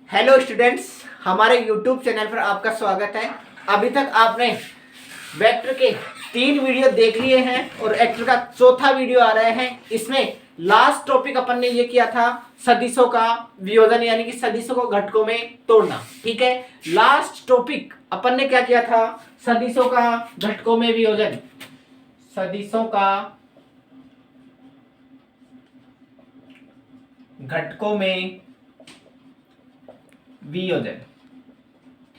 Hello students, हमारे YouTube channel पर आपका स्वागत है। अभी तक आपने वेक्टर के 3 वीडियो देख लिए हैं और वेक्टर का चौथा वीडियो आ रहा है। इसमें लास्ट टॉपिक अपन ने ये किया था सदिशों का वियोजन, यानी कि सदिशों को घटकों में तोड़ना। ठीक है, लास्ट टॉपिक अपन ने क्या किया था? सदिशों का घटकों में वियोजन, सदिशों का घटकों में वियोजन।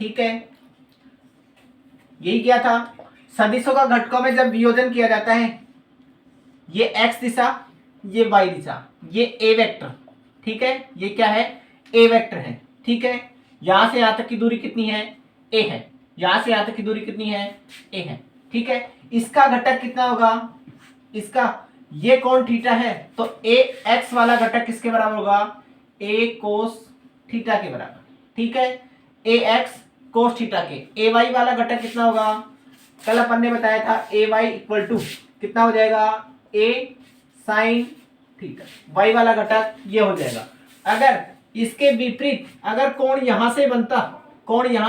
ठीक है, यही किया था। सदिशों का घटकों में जब वियोजन किया जाता है, ये x दिशा, ये y दिशा, ये a वेक्टर। ठीक है, ये क्या है? a वेक्टर है। ठीक है, यहां से यहां तक की दूरी कितनी है? a है। यहां से यहां तक की दूरी कितनी है? a है। ठीक है, इसका घटक कितना होगा? इसका ये कोण थीटा है, तो a x वाला घटक किसके बराबर होगा? a कोस थीटा के बराबर। ठीक है, ए एक्स कोस थीटा के। ए वाई वाला घटक कितना होगा? कल अपन ने बताया था ए वाई इक्वल टू कितना हो जाएगा? ए साइन थीटा। वाई वाला घटक ये हो जाएगा। अगर इसके विपरीत अगर कोण यहां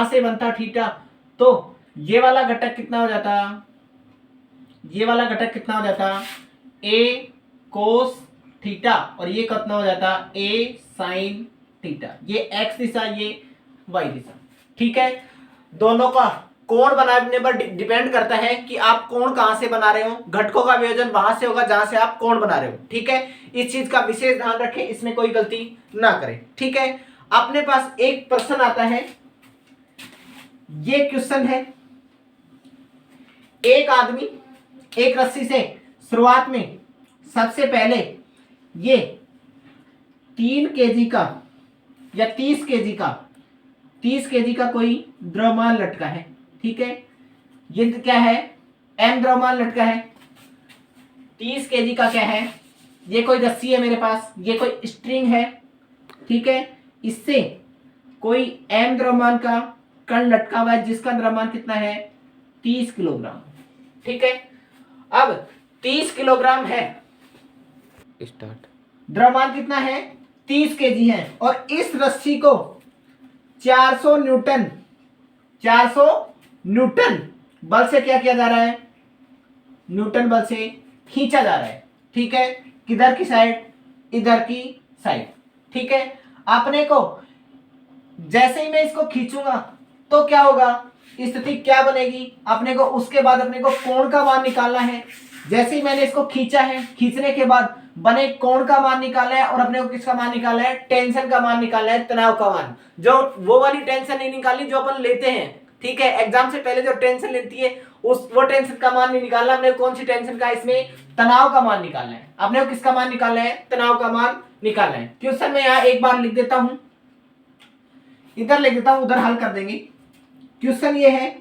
से बनता थीटा, तो ये वाला घटक कितना हो जाता? ये वाला घटक कितना हो जाता? ए कोस थीटा, और ये कितना हो जाता? ए साइन थीटा। ये एक्स दिशा, ये वाई दिशा। ठीक है, दोनों का कोण बनाने पर डिपेंड करता है कि आप कोण कहां से बना रहे हो। घटकों का वियोजन वहां से होगा जहां से आप कोण बना रहे हो। ठीक है, इस चीज का विशेष ध्यान रखें, इसमें कोई गलती ना करें। ठीक है, अपने पास एक प्रश्न आता है। ये क्वेश्चन है, एक आदमी एक रस्सी से शुरुआत में सबसे पहले ये 3 केजी का या 30 केजी का कोई द्रव्यमान लटका है। ठीक है, ये क्या है? m द्रव्यमान लटका है। 30 केजी का क्या है? ये कोई रस्सी है मेरे पास, ये कोई स्ट्रिंग है। ठीक है, इससे कोई m द्रव्यमान का कण लटका हुआ है, जिसका द्रव्यमान कितना है? 30 किलोग्राम। ठीक है, अब 30 किलोग्राम है, स्टार्ट। द्रव्यमान कितना है? 30 केजी है, और इस रस्सी को 400 न्यूटन बल से क्या किया जा रहा है? न्यूटन बल से खींचा जा रहा है। ठीक है, किधर की साइड? इधर की साइड। ठीक है, अपने को जैसे ही मैं इसको खींचूंगा तो क्या होगा? स्थिति क्या बनेगी? अपने को उसके बाद अपने को कोण का मान निकालना है। जैसे ही मैंने इसको खींचा है, खींचने के बाद बने कोण का मान निकालना है, और अपने को किसका मान निकालना है? टेंशन का मान निकालना है, तनाव का मान। जो वो वाली टेंशन नहीं निकालनी जो अपन लेते हैं। ठीक है, एग्जाम से पहले जो टेंशन लेती है वो टेंशन का मान नहीं निकालना। अपने कौन सी टेंशन का? इसमें तनाव का मान निकालना है। अपने को किसका मान निकालना है? तनाव का मान निकालना है। क्वेश्चन में यहाँ एक बार लिख देता हूं, इधर लिख देता हूं, उधर हल कर देंगे। क्वेश्चन ये है,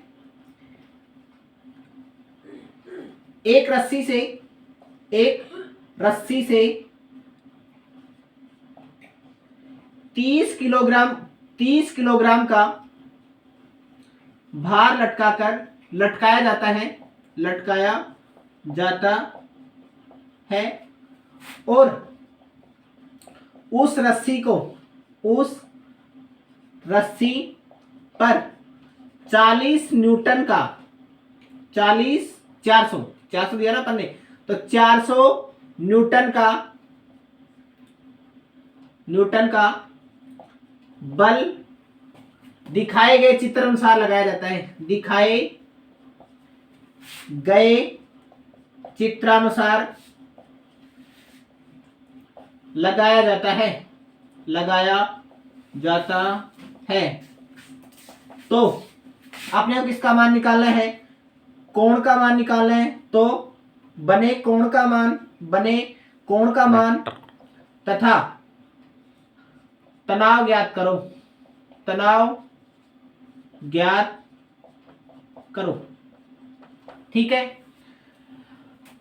एक रस्सी से 30 किलोग्राम का भार लटकाया जाता है, और उस रस्सी पर 40 न्यूटन का 400 दिया ना अपन ने, तो 400 न्यूटन का बल दिखाए गए चित्र अनुसार लगाया जाता है। दिखाए गए चित्रानुसार लगाया जाता है। तो आपने किसका मान निकालना है? कोण का मान निकालना है। तो बने कोण का मान तथा तनाव ज्ञात करो। ठीक है,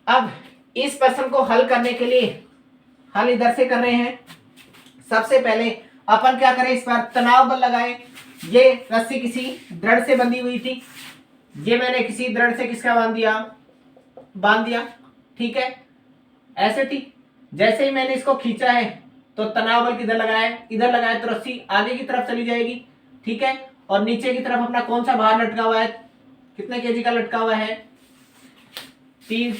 अब इस प्रश्न को हल करने के लिए हल इधर से कर रहे हैं। सबसे पहले अपन क्या करें? इस पर तनाव बल लगाए। ये रस्सी किसी दृढ़ से बंधी हुई थी, ये मैंने किसी दृढ़ से किसका बांध दिया। ठीक है, ऐसे थी। जैसे ही मैंने इसको खींचा है, तो तनाव बल किधर लगा है, इधर लगा है, तो रस्सी आगे की तरफ चली जाएगी, ठीक है। और नीचे की तरफ अपना कौन सा भार लटका हुआ है, कितने केजी का लटका हुआ है, 30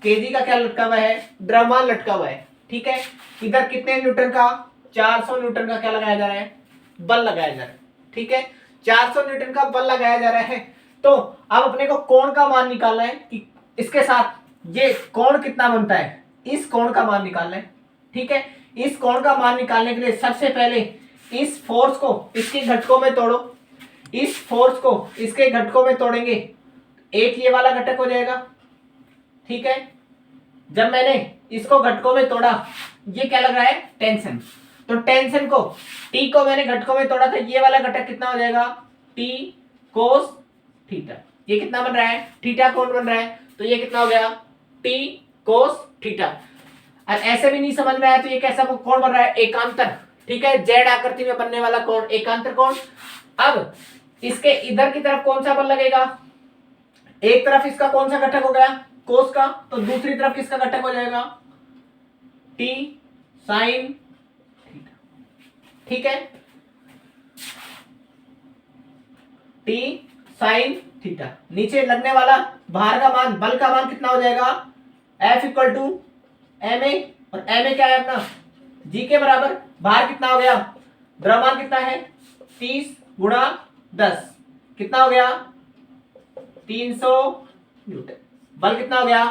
केजी का क्या लटका हुआ है, द्रव्यमान लटका हुआ है, ठीक है। इधर कितने न्यूटन का, 400 न्यूटन का क्या लगाया जा रहा है, बल लगाया जा रहा है, ठीक है। 400 न्यूटन का बल लगाया जा रहा है। तो अब अपने को कोण का मान निकालना है कि इसके साथ ये कोण कितना बनता है, इस कोण का मान निकालना है, ठीक है। इस कोण का मान निकालने के लिए सबसे पहले इस फोर्स को इसके घटकों में तोड़ो, इस फोर्स को इसके घटकों में तोड़ेंगे, एक ये वाला घटक हो जाएगा, ठीक है। जब मैंने इसको घटकों में तोड़ा, ये क्या लग रहा है, टेंशन। तो टेंशन को, टी को मैंने घटकों में तोड़ा था, ये वाला घटक कितना हो जाएगा, टी कोस थीटा। ये कितना बन रहा है, थीटा कोण बन रहा है, तो ये कितना हो गया, टी कोस थीटा। और ऐसे भी नहीं समझ में आया तो ये कैसा कोण बन रहा है, एकांतर, ठीक है। जेड आकृति में बनने वाला कोण, एकांतर कोण। अब इसके इधर की तरफ कौन सा बल लगेगा, एक तरफ इसका कौन सा घटक हो गया, कोस का, तो दूसरी तरफ किसका घटक हो जाएगा, टी साइन थीटा, ठीक है। T sine theta. नीचे लगने वाला भार का मान, बल का मान कितना हो जाएगा, F equal to M A, और एम ए क्या है अपना, जी के बराबर। भार कितना हो गया, द्रव्यमान कितना है, 30 गुणा 10 कितना हो गया, 300 न्यूटन। बल कितना हो गया,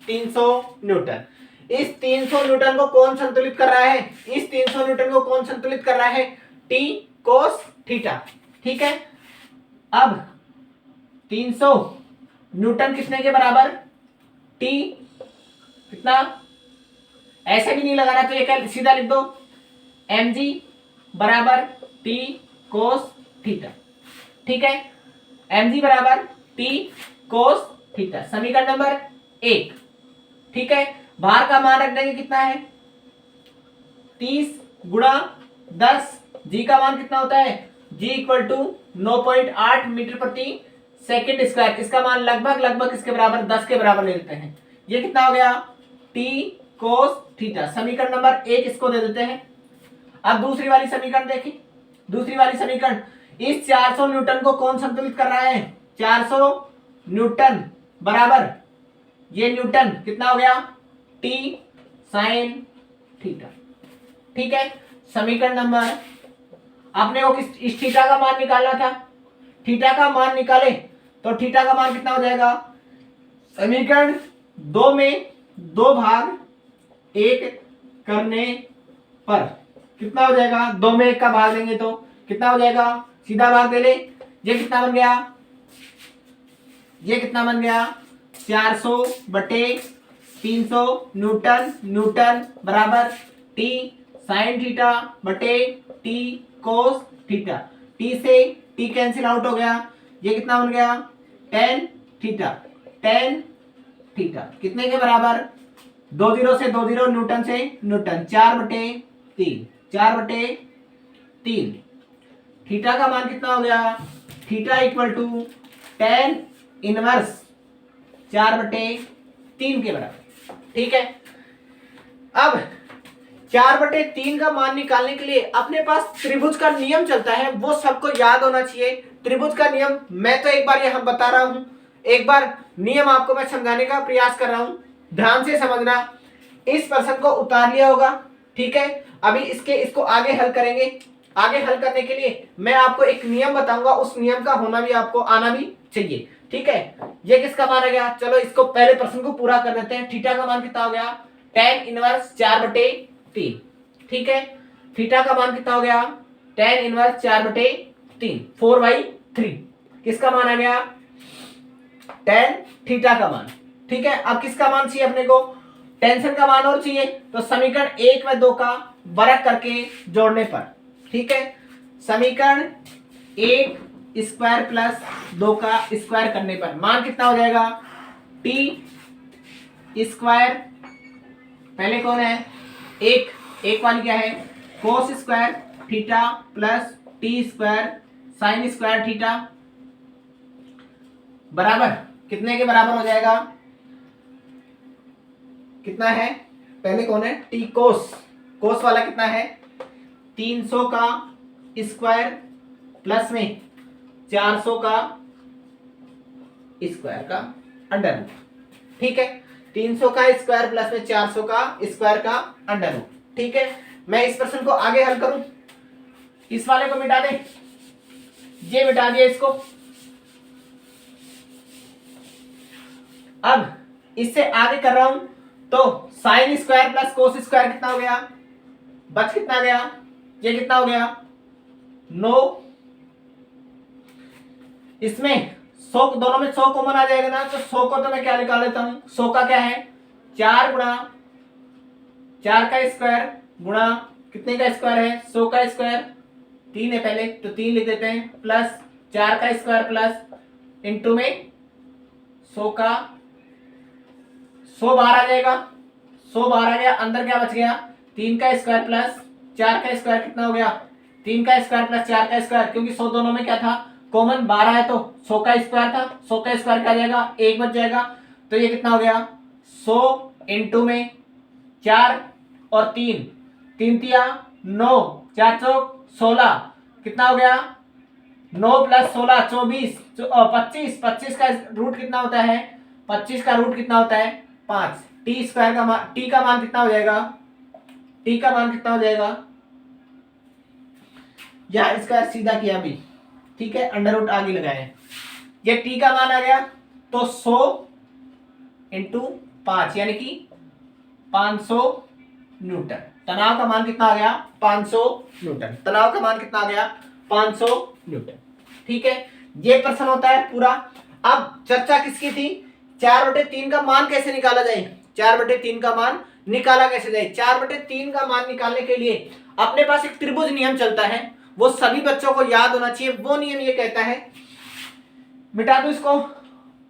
300 न्यूटन। इस 300 न्यूटन को कौन संतुलित कर रहा है, इस 300 न्यूटन को कौन संतुलित कर रहा है, टी कोस थीटा, ठीक है। अब 300 न्यूटन कितने के बराबर, टी कितना, ऐसे भी नहीं लगाना तो ये क्या सीधा लिख दो, mg बराबर टी कोस थीटा, ठीक है। mg बराबर टी कोस थीटा, समीकरण नंबर 1, ठीक है। भार का मान रख देंगे कितना है, 30 गुणा 10, जी का मान कितना होता है, जी इक्वल टू 9.8 मीटर प्रति सेकेंड स्क्वायर। इसका मान लगभग इसके बराबर 10 के बराबर ले लेते हैं। ये कितना हो गया, टी कोस थीटा। समीकरण नंबर 1 इसको दे देते हैं। अब दूसरी वाली समीकरण देखिए, दूसरी वाली समीकरण, इस 400 न्यूटन को कौन संतुलित कर रहा है, 400 न्यूटन बराबर ये न्यूटन कितना हो गया, टी साइन थीटा, ठीक है। समीकरण नंबर, आपने को किस, इस थीटा का मान निकालना था, थीटा का मान निकाले तो थीटा का मान कितना हो जाएगा, समीकरण 2 में 2 भाग 1 करने पर कितना हो जाएगा, 2 में 1 का भाग देंगे तो कितना हो जाएगा, सीधा भाग दे ले। ये कितना बन गया, ये कितना बन गया, 400 बटे 300 न्यूटन, न्यूटन बराबर टी साइन थीटा बटे टी कोस थीटा। टी से टी कैंसिल आउट हो गया, ये कितना बन गया, टेन थीटा, टेन थीटा कितने के बराबर, 2 जीरो से 2 जीरो, न्यूटन से न्यूटन, 4 बटे 3, 4 बटे 3। थीटा का मान कितना हो गया, theta equal to ten inverse 4 बटे 3 के बराबर, ठीक है। अब 4 बटे 3 का मान निकालने के लिए अपने पास त्रिभुज का नियम चलता है, वो सबको याद होना चाहिए। त्रिभुज का नियम मैं तो एक बार यहां बता रहा हूं, एक बार नियम आपको मैं समझाने का प्रयास कर रहा हूं, ध्यान से समझना। इस प्रश्न को उतार लिया होगा, ठीक है। अभी इसको आगे हल करेंगे। आगे हल करने के लिए मैं आपको एक नियम बताऊंगा, उस नियम का होना भी आपको आना भी चाहिए, ठीक है। ये किसका मान आ गया, चलो इसको पहले प्रश्न को पूरा कर देते हैं। थीटा का मान कितना हो गया, टेन इनवर्स 4 बटे 3, ठीक है। थीटा का मान कितना हो गया, टेन इनवर्स 4 बटे 3, 4/3। किसका मान आ गया, टेन थीटा का मान, ठीक है। अब किसका मान चाहिए अपने को, टेंशन का मान और चाहिए, तो समीकरण 1 व 2 का वर्ग करके जोड़ने पर, ठीक है। समीकरण 1 स्क्वायर प्लस 2 का स्क्वायर करने पर मान कितना हो जाएगा, टी स्क्वायर, पहले कौन है, एक वाली क्या है, cos square theta plus T square sine square theta बराबर कितने के बराबर हो जाएगा, कितना है पहले कौन है, टी कोस। कोस वाला कितना है, 300 का स्क्वायर प्लस में 400 का स्क्वायर का अंडर रूट। ठीक है, 300 का स्क्वायर प्लस में 400 का स्क्वायर का अंडर रूट। ठीक है, मैं इस प्रश्न को आगे हल करूं, इस वाले को मिटा दें, ये मिटा दिया इसको। अब इससे आगे कर रहा हूं तो sine square plus cos square कितना हो गया, बच कितना गया, ये कितना हो गया 9। इसमें 100, दोनों में 100 कॉमन आ जाएगा ना, तो 100 को तो मैं क्या निकाल लेता हूं, 100 का क्या है 4 गुणा 4 का स्क्वायर गुणा कितने का स्क्वायर है 100 का स्क्वायर, 3 है पहले तो 3 लिख देते हैं, प्लस 4 का स्क्वायर प्लस इंटू में 100 का, 100 बाहर आ जाएगा, 100 बाहर आ गया, अंदर क्या बच गया 3 का स्क्वायर प्लस 4 का स्क्वायर कितना हो गया 3 का स्क्वायर प्लस 4 का स्क्वायर, क्योंकि 100 दोनों में क्या था कॉमन 12 है तो 100 का स्क्वायर था, 100 का स्क्वायर क्या आ जाएगा 1 बच जाएगा, तो ये कितना हो गया 100 इंटू में 4 और 3, 3 तिया 9, 4 चौक 16, कितना हो गया 9 प्लस 16 24, 25, 25 का रूट कितना होता है 25 का रूट कितना होता है 5, टी स्क्वायर का मान, टी का मान कितना हो जाएगा, टी का मान कितना हो जाएगा, या इसका सीधा किया भी, ठीक है, अंडर रूट आगे लगाए, ये टी का मान आ गया तो 100 इंटू 5 यानी कि 500 न्यूटन। तनाव का मान कितना आ गया 500 न्यूटन, तनाव का मान कितना आ गया 500 न्यूटन। ठीक है, ये प्रश्न होता है पूरा। अब चर्चा किसकी थी, 4/3 का मान कैसे निकाला जाए, 4/3 का मान निकाला कैसे जाए। 4/3 का मान निकालने के लिए अपने पास एक त्रिभुज नियम चलता है, वो सभी बच्चों को याद होना चाहिए। वो नियम ये कहता है, मिटा दो इसको,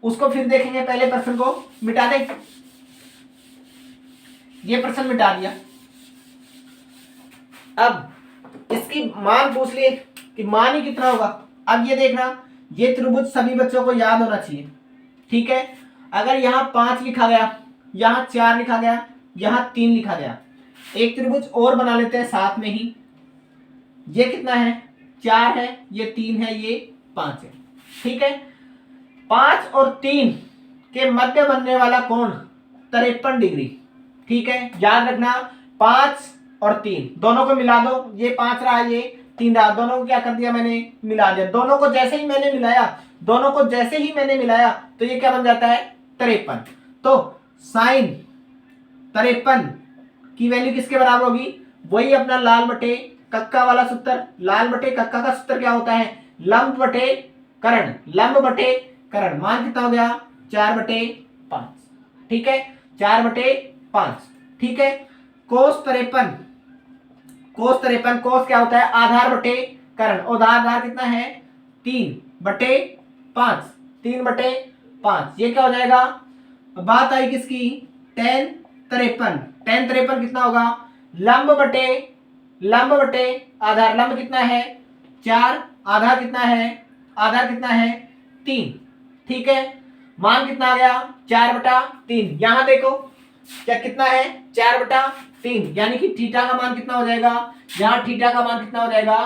उसको फिर देखेंगे, पहले प्रश्न को मिटा दे, ये प्रश्न मिटा दिया। अब इसकी मान पूछ लिए कि मान ही कितना होगा। अब ये देखना, ये त्रिभुज सभी बच्चों को याद होना चाहिए। ठीक है, अगर यहाँ 5 लिखा गया, यहाँ 4 लिखा गया, यहाँ 3 लिखा गया, एक त्रिभुज और बना लेते हैं साथ में ही। ये कितना है 4 है, ये 3 है, ये 5 है। ठीक है, 5 और 3 के मध्य बनने वाला कोण 53 डिग्री। ठीक है, याद रखना 5 और 3 दोनों को मिला दो, ये 5 रहा, ये 3 रहा, दोनों को क्या कर दिया मैंने मिला दिया। दोनों को जैसे ही मैंने मिलाया, दोनों को जैसे ही मैंने मिलाया तो ये क्या बन जाता है 53। तो साइन 53 की वैल्यू किसके बराबर होगी, वही अपना लाल बटे कक्का वाला सूत्र। लाल बटे कक्का का सूत्र क्या होता है, लंब बटे कर्ण, लंब बटे कर्ण। मान कितना हो गया 4/5। ठीक है, 4/5। ठीक है, कोस 53, कोस 53, कोस क्या होता है आधार बटे कर्ण, और आधार कितना है 3/5, 3/5। ये क्या हो जाएगा, बात आई किसकी tan 53, tan 53 कितना होगा लंब बटे आधार, लंब कितना है 4, आधार कितना है, आधार कितना है 3। ठीक है, मान कितना आ गया 4/3। यहां देखो क्या कितना है 4/3, यानी कि थीटा का मान कितना हो जाएगा, यहाँ थीटा का मान कितना हो जाएगा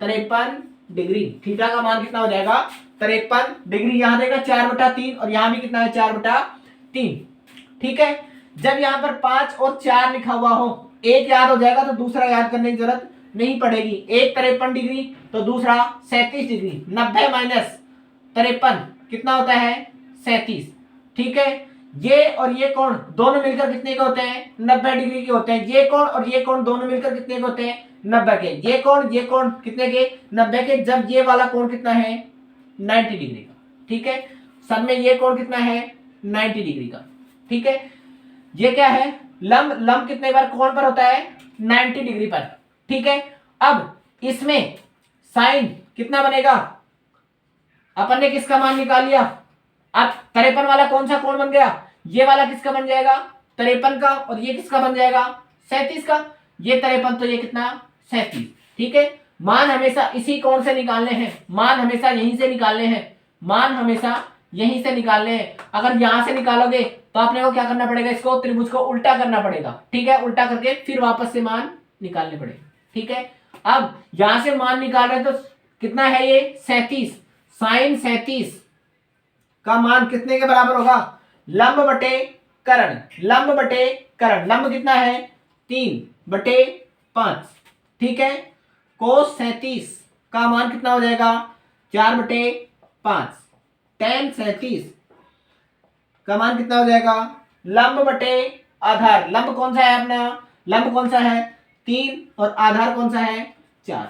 53 डिग्री। थीटा का मान कितना हो जाएगा 53 डिग्री। यहाँ देखा 4/3 और यहाँ भी कितना है 4/3। ठीक है, जब यहाँ पर 5 और 4 लिखा हुआ हो, एक याद हो जाएगा तो दूसरा याद करने की जरूरत नहीं पड़ेगी। एक 53 डिग्री तो दूसरा 37 डिग्री। 90 माइनस 53 कितना होता है 37। ठीक है, ये और ये कोण दोनों मिलकर कितने के होते हैं 90 डिग्री के होते हैं। ये कोण और ये कोण दोनों मिलकर कितने के होते हैं 90 के। ये कोण कितने के 90 के, जब ये वाला कोण कितना है 90 डिग्री का। ठीक है, सब में ये कोण कितना है 90 डिग्री का। ठीक है, ये क्या है लंब कितने बार कोण पर होता है 90 डिग्री पर। ठीक है, अब इसमें साइन कितना बनेगा, अपन ने किसका मान निकाल लिया। अब 53 वाला कौन सा कोण बन गया, ये वाला किसका बन जाएगा 53 का, और ये किसका बन जाएगा 37 का। ये 53 तो ये कितना 37। ठीक है, मान हमेशा इसी कोण से निकालने हैं, मान हमेशा यहीं से निकालने हैं, मान हमेशा यहीं से निकालने हैं। अगर यहां से निकालोगे तो आपने को क्या करना पड़ेगा, इसको त्रिभुज को उल्टा करना पड़ेगा। ठीक है, उल्टा करके फिर वापस से मान निकालने पड़ेगा। ठीक है, अब यहां से मान निकाल रहे हैं तो कितना है ये 37, साइन 37 का मान कितने के बराबर होगा, लंब बटे कर्ण, लंब बटे कर्ण, लंब कितना है 3/5। ठीक है, कोस 37 का मान कितना हो जाएगा 4/5। tan 37 का मान कितना हो जाएगा, लंब बटे आधार, लंब कौन सा है अपना, लंब कौन सा है 3 और आधार कौन सा है 4।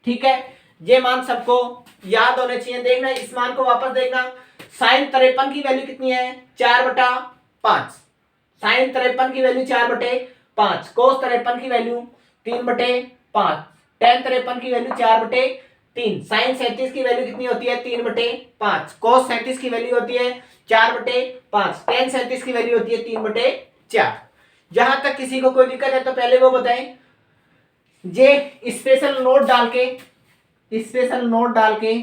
ठीक है, ये मान सबको याद होने चाहिए। देखना इस मान को वापस देखना, साइन 53 की वैल्यू कितनी है 4/5, साइन 53 की वैल्यू 4/5, कोस 53 की वैल्यू 3/5, tan 53 की वैल्यू 4/3, साइन 37 की वैल्यू कितनी होती है 3/5, कोस 37 की वैल्यू होती है 4/5, tan 37 की वैल्यू होती है 3/4। जहां तक किसी को कोई दिक्कत है तो पहले वो बताएं, ये स्पेशल नोट डाल के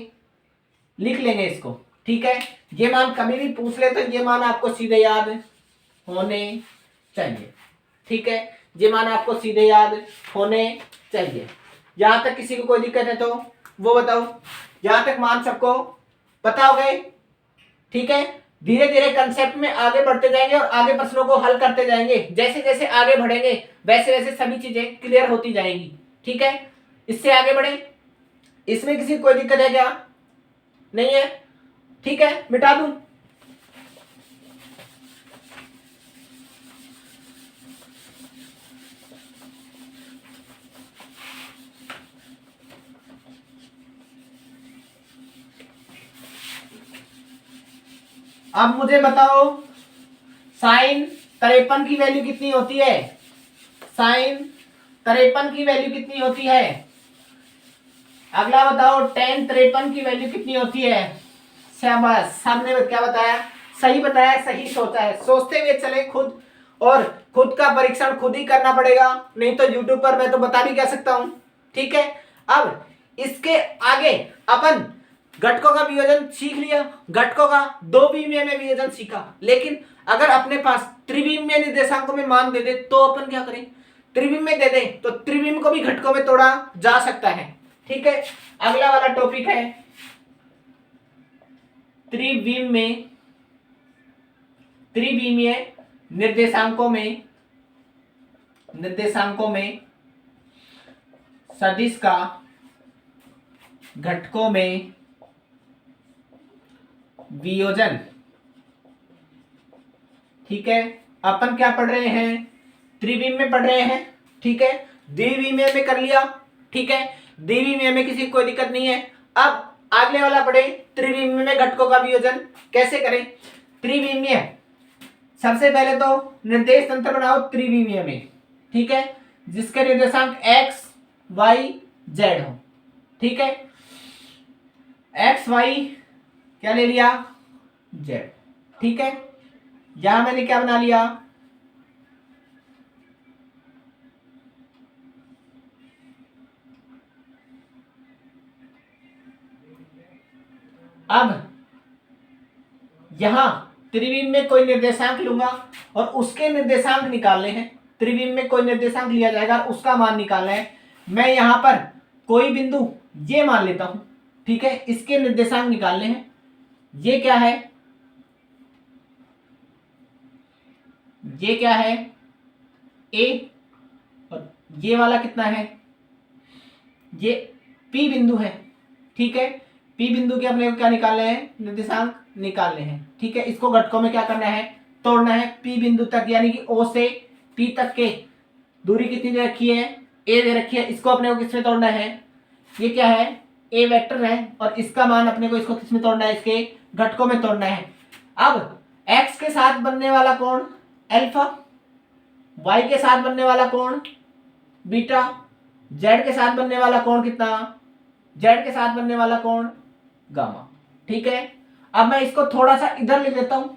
लिख लेंगे इसको। ठीक है, ये मान कभी भी पूछ ले तो ये मान आपको सीधे याद होने चाहिए। ठीक है, ये मान आपको सीधे याद होने चाहिए। यहां तक किसी को कोई दिक्कत है तो वो बताओ, यहां तक मान सबको पता हो गए। ठीक है, धीरे धीरे कंसेप्ट में आगे बढ़ते जाएंगे और आगे प्रश्नों को हल करते जाएंगे। जैसे जैसे आगे बढ़ेंगे वैसे वैसे सभी चीजें क्लियर होती जाएंगी। ठीक है, इससे आगे बढ़े। इसमें किसी को कोई दिक्कत है क्या, नहीं है? ठीक है, मिटा दूं। अब मुझे बताओ साइन 53 की वैल्यू कितनी होती है, साइन 53 की वैल्यू कितनी होती है। अगला बताओ tan 53 की वैल्यू कितनी होती है। शाबाश, सबने क्या बताया, सही बताया, सही सोचा है। सोचते हुए चले खुद, और खुद का परीक्षण खुद ही करना पड़ेगा, नहीं तो यूट्यूब पर मैं तो बता भी कह सकता हूं। ठीक है, अब इसके आगे अपन घटकों का वियोजन सीख लिया, घटकों का दो विमीय में वियोजन सीखा। लेकिन अगर अपने पास त्रिविमीय निर्देशांकों में मान दे दे तो अपन क्या करें, त्रिविम में दे दे तो त्रिविम को भी घटकों में तोड़ा जा सकता है। ठीक है, अगला वाला टॉपिक है त्रिविमीय निर्देशांकों में सदिश का घटकों में वियोजन। ठीक है, अपन क्या पढ़ रहे हैं, त्रिविम में पढ़ रहे हैं। ठीक है, द्विविमीय में कर लिया। ठीक है, द्विविमीय में किसी को कोई दिक्कत नहीं है। अब अगले वाला पढ़े त्रिविमीय में घटकों का वियोजन कैसे करें। त्रिविमीय, सबसे पहले तो निर्देश तंत्र बनाओ त्रिविमीय में। ठीक है, जिसके निर्देशांक x y z हो। ठीक है, x y क्या ले लिया z। ठीक है, यहां मैंने क्या बना लिया, अब यहां त्रिविम में कोई निर्देशांक लूंगा और उसके निर्देशांक निकालने हैं। त्रिविम में कोई निर्देशांक लिया जाएगा और उसका मान निकालना है। मैं यहां पर कोई बिंदु ये मान लेता हूं। ठीक है, इसके निर्देशांक निकालने हैं। ये क्या है, ये क्या है a, और ये वाला कितना है, ये P बिंदु है। ठीक है, P बिंदु के अपने को क्या निकालने हैं, निर्देशांक निकालने हैं। ठीक है, इसको घटकों में क्या करना है, तोड़ना है। P बिंदु तक यानी कि O से P तक के दूरी कितनी दे रखी है, a दे रखी है। इसको अपने को किसमें तोड़ना है, ये क्या है a वेक्टर है, और इसका मान अपने को इसको किसमें तोड़ना है, इसके घटकों में तोड़ना है। अब x के साथ बनने वाला कोण अल्फा, y के साथ बनने वाला कोण बीटा, z के साथ बनने वाला कोण कितना, z के साथ बनने वाला कोण गामा। ठीक है, अब मैं इसको थोड़ा सा इधर लिख देता हूं।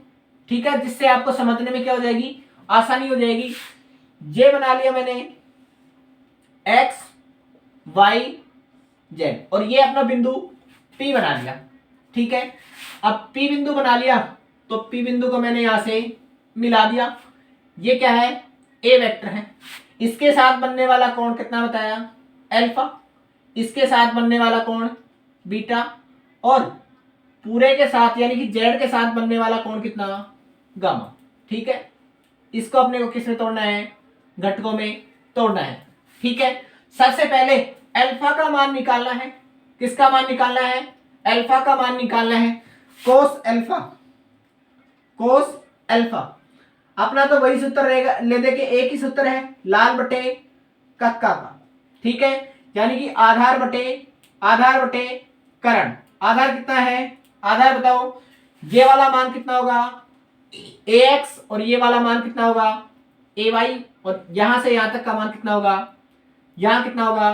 ठीक है, जिससे आपको समझने में क्या हो जाएगी, आसानी हो जाएगी। ये बना लिया मैंने x y z, और ये अपना बिंदु P बना लिया। ठीक है। अब P बिंदु बना लिया तो P बिंदु को मैंने यहां से मिला दिया। ये क्या है? A वेक्टर है। इसके साथ बनने वाला कोण कितना बताया? अल्फा। इसके साथ बनने वाला कोण बीटा, और पूरे के साथ यानी कि जेड के साथ बनने वाला कोण कितना? गामा। ठीक है, इसको अपने को किसमें तोड़ना है? घटकों में तोड़ना है। ठीक है, सबसे पहले अल्फा का मान निकालना है। किसका मान निकालना है? अल्फा का मान निकालना है। कोस अल्फा, कोस अल्फा अपना तो वही सूत्र रहेगा, ले दे के एक ही सूत्र है, लाल बटे कक्का का। ठीक है, यानी कि आधार बटे करण। आधार कितना है? आधार बताओ। ये वाला मान कितना होगा? ax, और ये वाला मान कितना होगा? ay, और यहां से यहां तक का मान कितना होगा? यहां कितना होगा?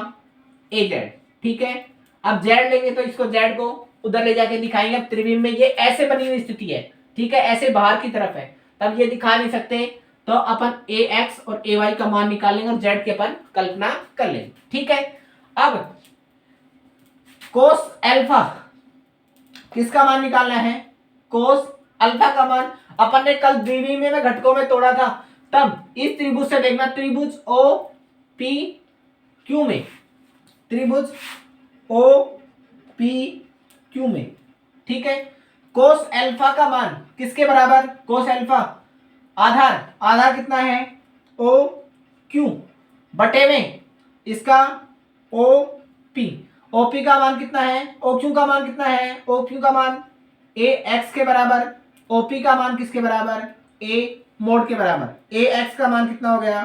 az। ठीक है, अब z लेंगे तो इसको z को उधर ले जाके दिखाएंगे। अब त्रिविम में ये ऐसे बनी हुई स्थिति है, ठीक है, ऐसे बाहर की तरफ है, तब ये दिखा नहीं सकते, तो अपन ax और ay का मान निकालेंगे और z के अपन कल्पना कर लेंगे। ठीक है, अब कोस अल्फा किसका मान निकालना है? कोस अल्फा का मान। अपन ने कल द्विविमीय में घटकों में तोड़ा था, तब इस त्रिभुज से देखना, त्रिभुज ओ पी क्यू में, त्रिभुज ओ पी क्यू में। ठीक है, कोस अल्फा का मान किसके बराबर? कोस अल्फा आधार कितना है? ओ क्यू बटे में इसका ओ पी। ओपी का मान कितना है? ओक्यू का मान कितना है? ओक्यू का मान ए एक्स के बराबर, ओपी का मान किसके बराबर? ए मोड के बराबर। ए एक्स का मान कितना हो गया?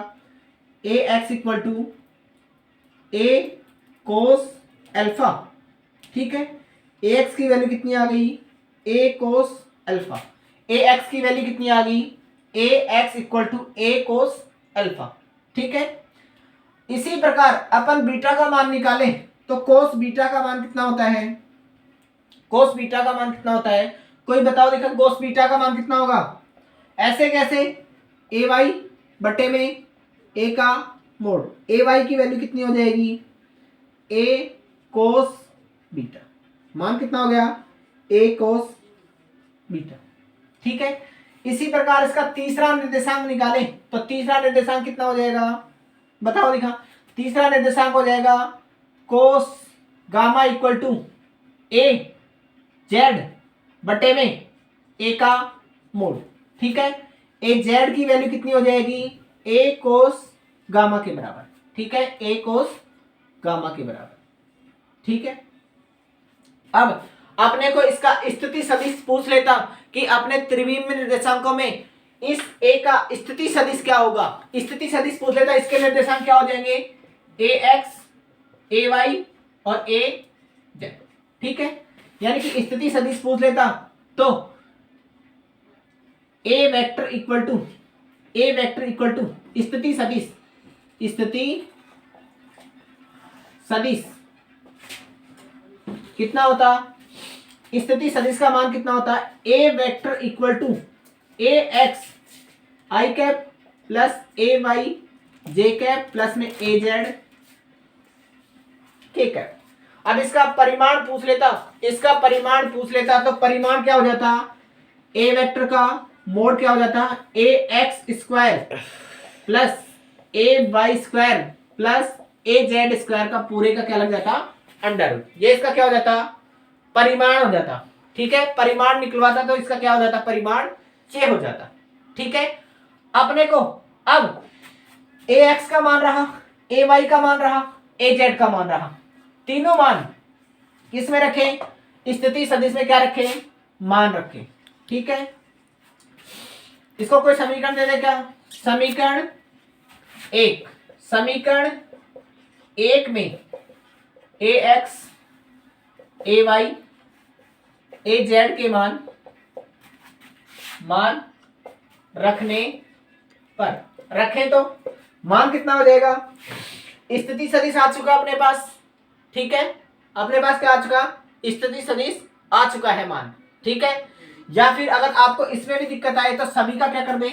A X equal to A cos alpha. ठीक है, ए एक्स की वैल्यू कितनी आ गई? A cos alpha. A X की वैल्यू कितनी आ गई? A X equal to A cos alpha. ठीक है, इसी प्रकार अपन बीटा का मान निकालें तो कोस बीटा का मान कितना होता है? कोस बीटा का मान कितना होता है? कोई बताओ देखा, कोस बीटा का मान कितना होगा? ऐसे कैसे? ए वाई बटे में ए का मोड। ए वाई की वैल्यू कितनी हो जाएगी? ए कोस बीटा। मान कितना हो गया? ए कोस बीटा। ठीक है, इसी प्रकार इसका तीसरा निर्देशांक निकालें तो तीसरा निर्देशांक कितना हो जाएगा? बताओ दिखा। तीसरा निर्देशांक हो जाएगा cos gamma equal to a z बटे में ए का मोड। ठीक है, ए जेड की वैल्यू कितनी हो जाएगी? ए कोस गामा के बराबर। ठीक है, ए कोस गामा के बराबर। ठीक है, अब अपने को इसका स्थिति सदिश पूछ लेता कि अपने त्रिविमीय निर्देशांकों में इस ए का स्थिति सदिश क्या होगा। स्थिति सदिश पूछ लेता, इसके निर्देशांक क्या हो जाएंगे? ए एक्स, ए वाई और ए जेड। ठीक है, यानी कि स्थिति सदिश पूछ लेता तो ए वेक्टर इक्वल टू स्थिति सदिश, स्थिति सदिश कितना होता? स्थिति सदिश का मान कितना होता है? A vector equal to A X I cap plus A Y J cap plus में ए जेड के कैप। अब इसका परिमाण पूछ लेता, तो परिमाण क्या हो जाता? ए वेक्टर का मोड क्या हो जाता? A x square plus A y square plus a z square का पूरे का क्या लग जाता? Under root. ये इसका क्या हो जाता? परिमाण हो जाता। ठीक है, परिमाण निकलवाता तो इसका क्या हो जाता? परिमाण 6 हो जाता। ठीक है, अपने को अब ए एक्स का मान रहा, ए वाई का मान रहा, ए जेड का मान रहा, तीनों मान किसमें रखें? स्थिति सदिश में क्या रखें? मान रखें। ठीक है, इसको कोई समीकरण दे दे क्या? समीकरण एक में ए एक्स, ए वाई, ए जेड के मान रखने पर रखें तो मान कितना हो जाएगा? स्थिति सदिश आ चुका अपने पास। ठीक है, अपने पास क्या आ चुका? स्थिति सदिश आ चुका है मान। ठीक है, या फिर अगर आपको इसमें भी दिक्कत आए तो सभी का क्या कर दे?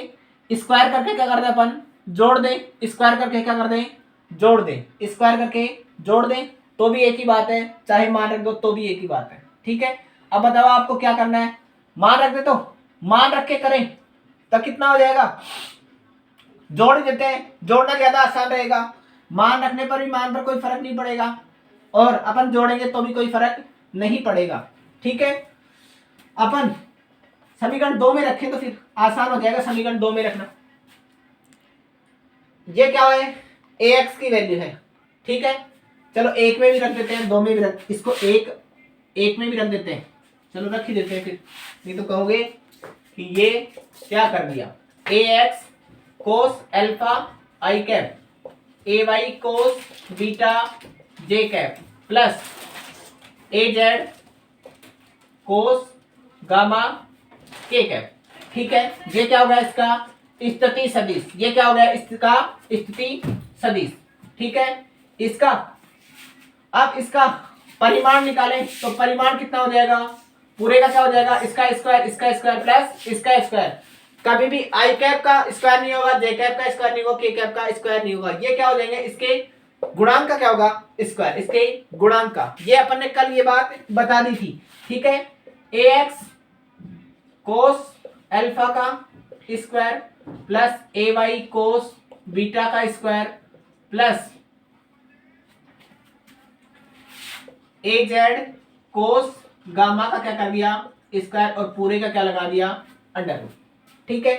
स्क्वायर करके क्या कर दे? अपन जोड़ दे। स्क्वायर करके क्या कर दे? जोड़ दे। स्क्वायर करके जोड़ दे तो भी एक ही बात है, चाहे मान रख दो तो भी एक ही बात है। ठीक है, अब बताओ आपको क्या करना है, मान रख दे, तो मान रख के करें तो कितना हो जाएगा, जोड़ देते हैं, जोड़ना ज्यादा आसान रहेगा, मान रखने पर भी मान पर कोई फर्क नहीं पड़ेगा और अपन जोड़ेंगे तो भी कोई फर्क नहीं पड़ेगा। ठीक है, अपन समीकरण 2 में रखें तो फिर आसान हो जाएगा समीकरण 2 में रखना। ये क्या है, ax की वैल्यू है। ठीक है, चलो एक में भी रख देते हैं, 2 में भी रख, इसको एक में भी रख देते हैं, चलो रख ही देते हैं फिर, नहीं तो कहोगे कि ये क्या कर दिया, ax cos alpha I cap ay cos beta j cap plus az cos gamma k cap. ठीक है, ये क्या होगा इसका स्थिति सदिश, ये क्या हो गया इसका स्थिति सदिश। ठीक है, इसका अब इसका परिमाण निकालें तो परिमाण कितना हो जाएगा, पूरे का क्या हो जाएगा, इसका स्क्वायर प्लस इसका स्क्वायर, कभी भी आई कैप का स्क्वायर नहीं होगा, जे कैप का स्क्वायर नहीं होगा, के कैप का स्क्वायर नहीं होगा, ये क्या हो जाएंगे इसके गुणांक का क्या होगा स्क्वायर, इसके गुणांक का, ये अपन ने कल ये बात बता दी थी। ठीक है, ax cos अल्फा का square plus ay cos beta का square plus az cos gamma का क्या कर दिया स्क्वायर और पूरे का क्या लगा दिया अंडर रूट। ठीक है,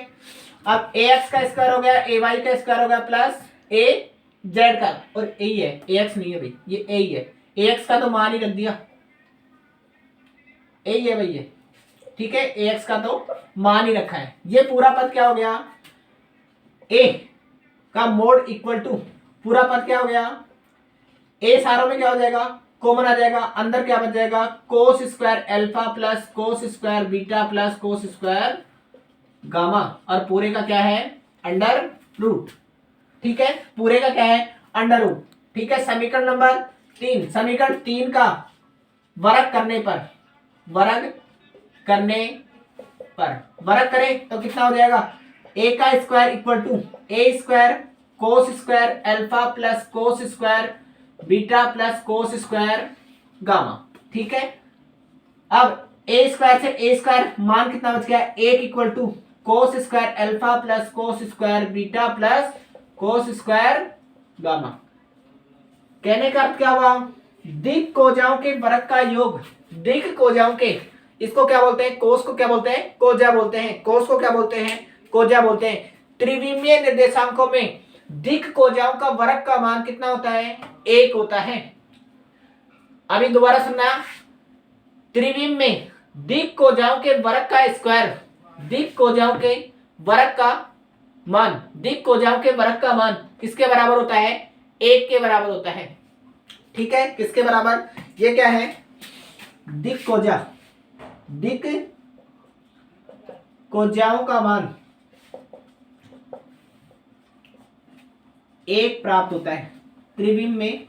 अब ax का स्क्वायर हो गया, ay का स्क्वायर हो गया प्लस az का, और a ही है, ax नहीं है भाई, ये a ही है, ax का तो मान ही रख दिया, a ही है भाई ये। ठीक है, ax का तो मान ही रखा है, ये पूरा पद क्या हो गया, a का मोड इक्वल टू पूरा पद क्या हो गया, a सारों में क्या हो जाएगा कॉमन आ जाएगा, अंदर क्या बच जाएगा कोस square alpha plus cos square beta plus cos square gamma, और पूरे का क्या है अंडर रूट। ठीक है, पूरे का क्या है अंडर रूट। ठीक है, समीकरण नंबर 3, समीकरण 3 का वर्ग करने पर, वर्ग करें तो कितना हो जाएगा, a का square equal to a square cos square alpha plus cos square beta plus cos square gamma. ठीक है, अब a स्क्वायर से a स्क्वायर मान कितना बच गया, एक equal to cos square alpha plus cos square beta plus cos square gamma. कहने का अर्थ क्या हुआ, दिक कोजाओं के वर्ग का योग, दिक कोजाओं के, इसको क्या बोलते हैं, कोस को क्या बोलते हैं कोजा बोलते हैं, कोस को क्या बोलते हैं कोजा बोलते हैं। त्रिविमीय निर्देशांकों में दिक कोजाओं का वर्ग का मान कितना होता है, 1 होता है। अभी दोबारा सुनना, त्रिविम में दिक कोजाओं के वर्ग का स्क्वायर, दिक कोजाओं के वर्ग का मान, दिक कोजाओं के वर्ग का मान किसके बराबर होता है, 1 के बराबर होता है। ठीक है, किसके बराबर, ये क्या है दिक कोजा, दिक कोजाओं का मान 1 प्राप्त होता है, त्रिविम में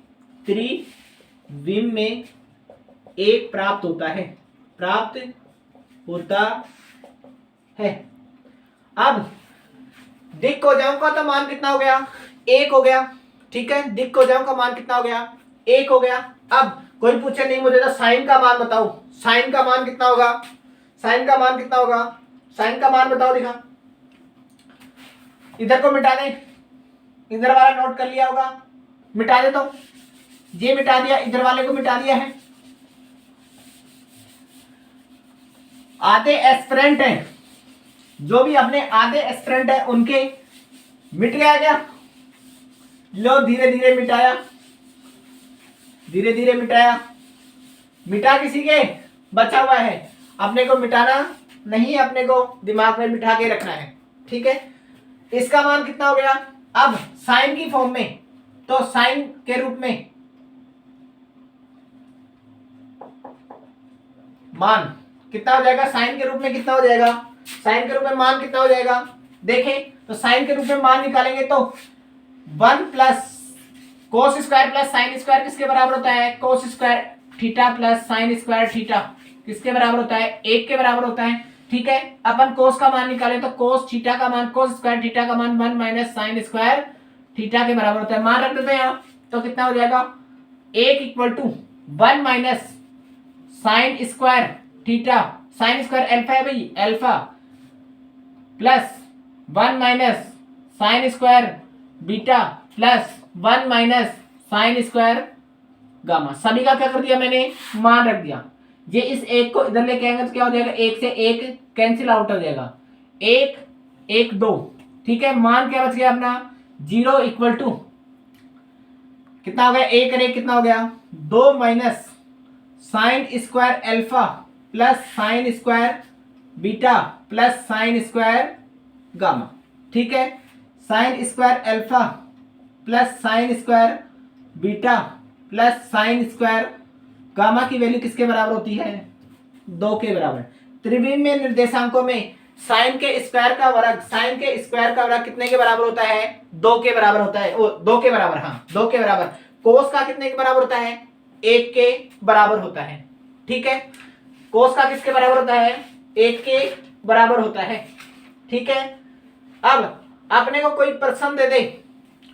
1 प्राप्त होता है, अब दिक कोजाओं का तो मान कितना हो गया, 1 हो गया। ठीक है, दिक कोजाओं का मान कितना हो गया, 1 हो गया। अब कोई पूछे नहीं मुझे तो साइन का मान बताओ, साइन का मान कितना होगा, साइन का मान कितना होगा, साइन का मान बताओ, दिखा, इधर को मिटा दे, इधर वाला नोट कर लिया होगा, मिटा दे, तो ये मिटा दिया, इधर वाले को मिटा दिया है। आधे एस्पिरेंट हैं, जो भी अपने आधे एस्पिरेंट है उनके मिट गया क्या, लो धीरे धीरे मिटाया, धीरे धीरे मिटाया, मिटा किसी के बचा हुआ है, अपने को मिटाना नहीं, अपने को दिमाग में मिटा के रखना है। ठीक है, इसका मान कितना हो गया, अब साइन की फॉर्म में, तो साइन के रूप में मान कितना हो जाएगा, साइन के रूप में कितना हो जाएगा, साइन के रूप में मान कितना हो जाएगा, देखें तो साइन के रूप में मान निकालेंगे तो 1 plus cos square plus sine square किसके बराबर होता है, cos square theta plus sign square theta किसके बराबर होता है, 1 के बराबर होता है। ठीक है, अपन कोस का मान निकालें तो कोस थीटा का मान, कोस स्क्वायर थीटा का मान 1 माइनस साइन स्क्वायर थीटा के बराबर होता है, मान रख देते हैं यहाँ, तो कितना हो जाएगा 1 equal to 1 minus sine square theta sine square alpha है भाई, alpha plus 1 minus sine square beta plus 1 minus sine square gamma. सभी का क्या कर दिया मैंने, मान रख दिया। ये इस एक को इधर लेके आएंगे तो क्या हो जाएगा, एक से एक कैंसिल आउट हो जाएगा, एक एक दो, ठीक है। मान क्या बच गया अपना, 0 इक्वल टू कितना हो गया, एक और एक कितना हो गया, 2 minus sine square alpha plus sign square beta plus sign square gamma, ठीक है। Sign square alpha plus sign square beta plus sign square gamma की वैल्यू किसके बराबर होती है, 2 के बराबर। त्रिविमीय निर्देशांकों में साइन के स्क्वायर का वर्ग, साइन के स्क्वायर का वर्ग कितने के बराबर होता है, 2 के बराबर होता है, वो 2 के बराबर, हाँ 2 के बराबर। कोस का कितने के बराबर होता है, 1 के बराबर होता है, ठीक है। कोस का किसके बराबर होता है, 1 के बराबर होता है, ठीक है। अब अपने को कोई प्रश्न दे दे,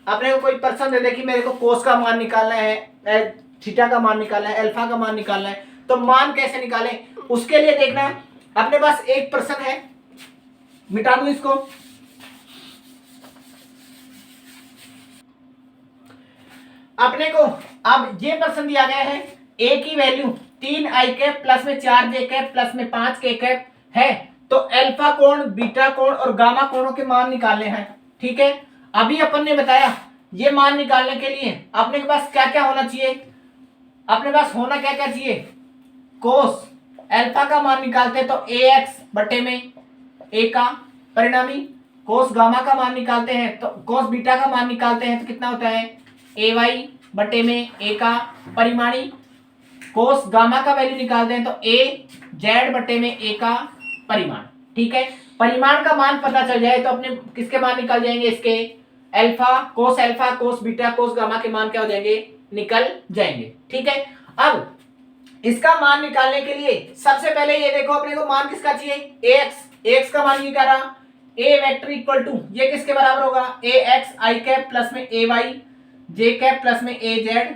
अपने को कोई प्रश्न दे दे कि मेरे को कोस का मान निकालना है, थीटा का मान निकालना है, अल्फा का मान निकालना है, तो मान कैसे निकालें, उसके लिए देखना अपने पास एक प्रश्न है, मिटा दूं इसको। अपने को अब ये प्रश्न दिया गया है, ए की वैल्यू 3i कैप प्लस में 4j कैप प्लस में 5k कैप है, तो अल्फा कोण, बीटा कोण और गामा कोणों के मान निकालने हैं, ठीक है। अभी अपन ने बताया ये मान निकालने के लिए अपने के पास क्या क्या होना चाहिए, अपने पास होना क्या क्या चाहिए, कोस अल्फा का मान निकालते हैं तो ax बटे में a का परिणामी, कोस गामा का मान निकालते हैं तो कोस बीटा का मान निकालते हैं तो कितना होता है ay बटे में a का परिमाणी, कोस गामा का वैल्यू निकालते हैं तो a z बटे में a का परिमाण, ठीक है। परिमाण का मान पता चल जाए तो अपने किसके मान निकल जाएंगे, इसके alpha cos beta cos gamma के मान क्या हो जाएंगे, निकल जाएंगे, ठीक है। अब इसका मान निकालने के लिए सबसे पहले ये देखो अपने को मान किसका चाहिए, ax का मान ये क्या रहा, a वेक्टर इक्वल टू ये किसके बराबर होगा, ax i कैप प्लस में ay j कैप प्लस में az,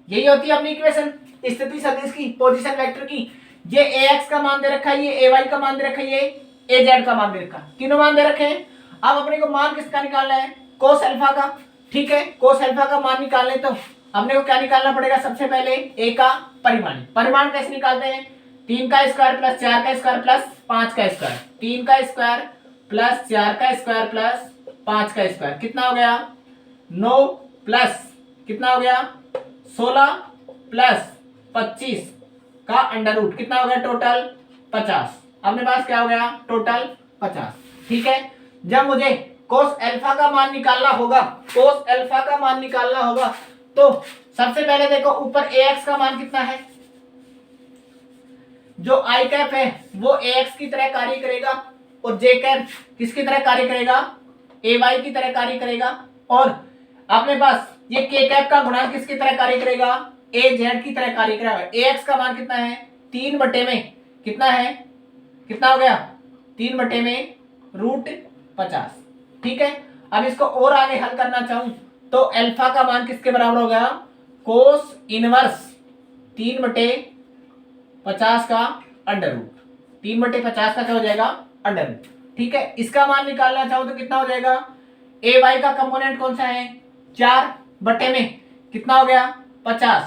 यही होती है अपनी इक्वेशन स्थिति सदिश की, पोजीशन वेक्टर की। ये ax का मान दे रखा है, ये ay का मान दे रखा है, ये az का मान दे रखा है, तीनों मान दे रखे हैं। अब अपने को मान किसका निकालना है, कोस अल्फा का, ठीक है। कोस अल्फा का मान निकालने तो हमने को क्या निकालना पड़ेगा, सबसे पहले a का परिमाण। परिमाण कैसे निकालते हैं, 3 का स्क्वायर प्लस 4 का स्क्वायर प्लस 5 का स्क्वायर, 3 का स्क्वायर प्लस 4 का स्क्वायर प्लस 5 का स्क्वायर कितना हो गया, 9 प्लस कितना हो गया 16 प्लस 25 का अंडर रूट कितना हो गया टोटल 50। अपने पास क्या हो गया टोटल 50, ठीक है। जब मुझे कोस अल्फा का मान निकालना होगा, कोस अल्फा का मान निकालना होगा तो सबसे पहले देखो ऊपर ax का मान कितना है, जो i कैप है वो ax की तरह कार्य करेगा और j कैप किसकी तरह कार्य करेगा, ay की तरह कार्य करेगा, और अपने पास ये k कैप का गुणांक किसकी तरह कार्य करेगा, az की तरह कार्य करेगा। ax का मान कितना है 3 बटे में कितना है, कितना हो गया 3 बटे में रूट 50, ठीक है। अब इसको और आगे हल करना चाहूं तो अल्फा का मान किसके बराबर हो गया, कोस इनवर्स 3 बटे 50 का अंडर रूट, 3 बटे 50 का क्या हो जाएगा अंडर रूट, ठीक है। इसका मान निकालना चाहूं तो कितना हो जाएगा, ए वाई का कंपोनेंट कौन सा है 4 बटे में कितना हो गया 50,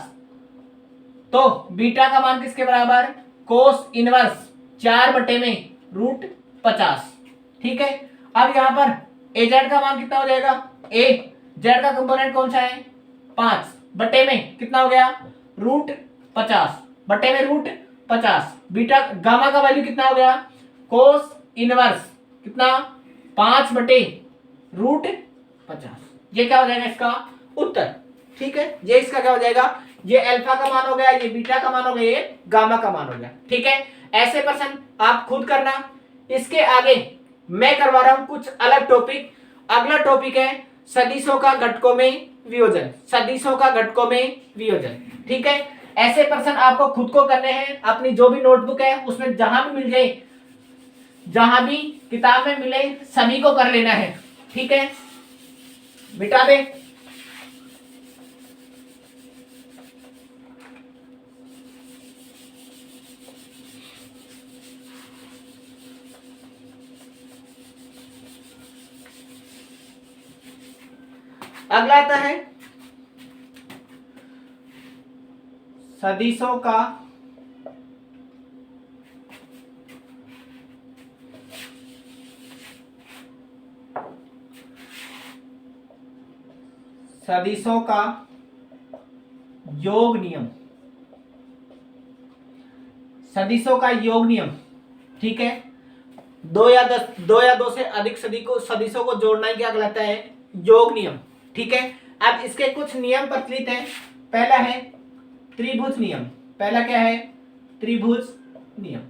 तो बीटा का मान किसके बराबर, कोस इनवर्स 4 बटे में रूट 50, ठीक है। अब यहां पर ए जेड का मान कितना हो जाएगा, ए जेड का कंपोनेंट कौन सा है 5 बटे में कितना हो गया रूट 50 बटे में रूट 50, बीटा गामा का वैल्यू कितना हो गया कोस इनवर्स कितना 5 बटे रूट 50, ये क्या हो जाएगा इसका उत्तर, ठीक है। ये इसका क्या हो जाएगा, ये अल्फा का मान हो गया, ये बीटा का मान हो गया, ये गामा का मान हो गया, ठीक है। ऐसे प्रश्न आप खुद करना। इसके आगे मैं करवा रहा हूं कुछ अलग टॉपिक। अगला टॉपिक है सदिशों का घटकों में वियोजन, सदिशों का घटकों में वियोजन, ठीक है। ऐसे प्रश्न आपको खुद को करने हैं, अपनी जो भी नोटबुक है उसमें जहां भी मिल जाए, जहां भी किताब में मिले सभी को कर लेना है, ठीक है। मिटा दे। अगला आता है सदिशों का योग नियम। सदिशों का योग नियम, ठीक है। दो या दो से अधिक सदिशों को जोड़ना ही क्या कहलाता है? योग नियम, ठीक है। अब इसके कुछ नियम प्रचलित हैं। पहला है त्रिभुज नियम। पहला क्या है? त्रिभुज नियम।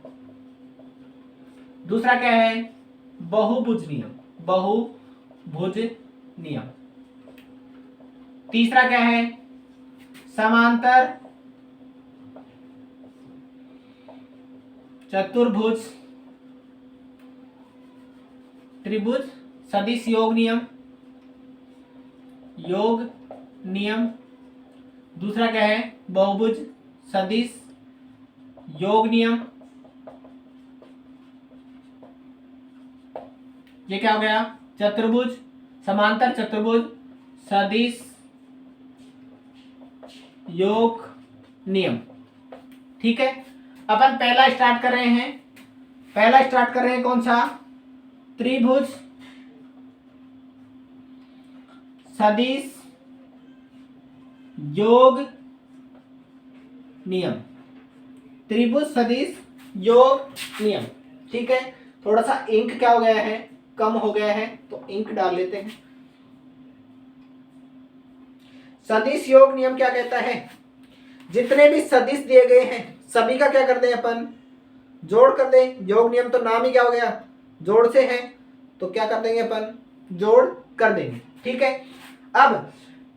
दूसरा क्या है? बहुभुज नियम। बहुभुज नियम। तीसरा क्या है? समांतर चतुर्भुज त्रिभुज सदिश योग नियम। दूसरा क्या है? बहुभुज सदिश योग नियम। ये क्या हो गया? चतुर्भुज, समांतर चतुर्भुज सदिश योग नियम, ठीक है। अपन पहला स्टार्ट कर रहे हैं। कौन सा? त्रिभुज सदिश योग नियम। त्रिभुज सदिश योग नियम, ठीक है। थोड़ा सा इंक क्या हो गया है? कम हो गया है, तो इंक डाल लेते हैं। सदिश योग नियम क्या कहता है? जितने भी सदिश दिए गए हैं सभी का क्या कर दें अपन? जोड़ कर दें। योग नियम तो नाम ही क्या हो गया? जोड़ से है, तो क्या कर देंगे अपन? जोड़ कर देंगे, ठीक है। अब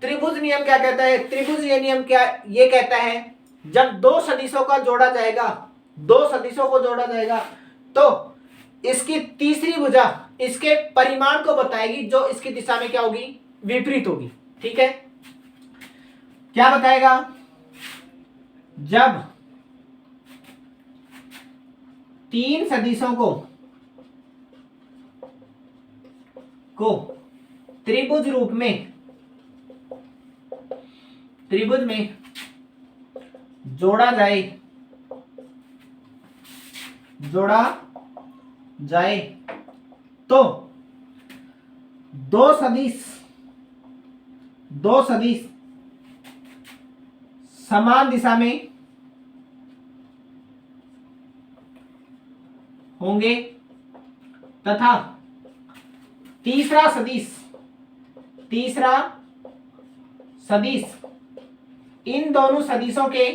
त्रिभुज नियम क्या कहता है? त्रिभुज ये नियम ये कहता है जब दो सदिशों को जोड़ा जाएगा तो इसकी तीसरी भुजा इसके परिमाण को बताएगी, जो इसकी दिशा में क्या होगी? विपरीत होगी, ठीक है। क्या बताएगा? जब तीन सदिशों को त्रिभुज रूप में जोड़ा जाए तो दो सदिश समान दिशा में होंगे तथा तीसरा सदिश इन दोनों सदिशों के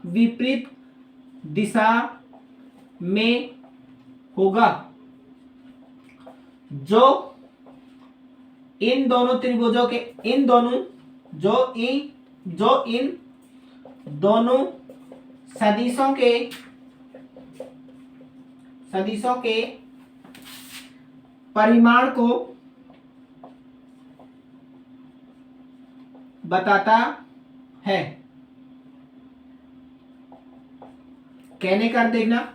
विपरीत दिशा में होगा, जो इन दोनों त्रिभुजों के इन दोनों सदिशों के परिमाण को बताता है। कहने का देखना,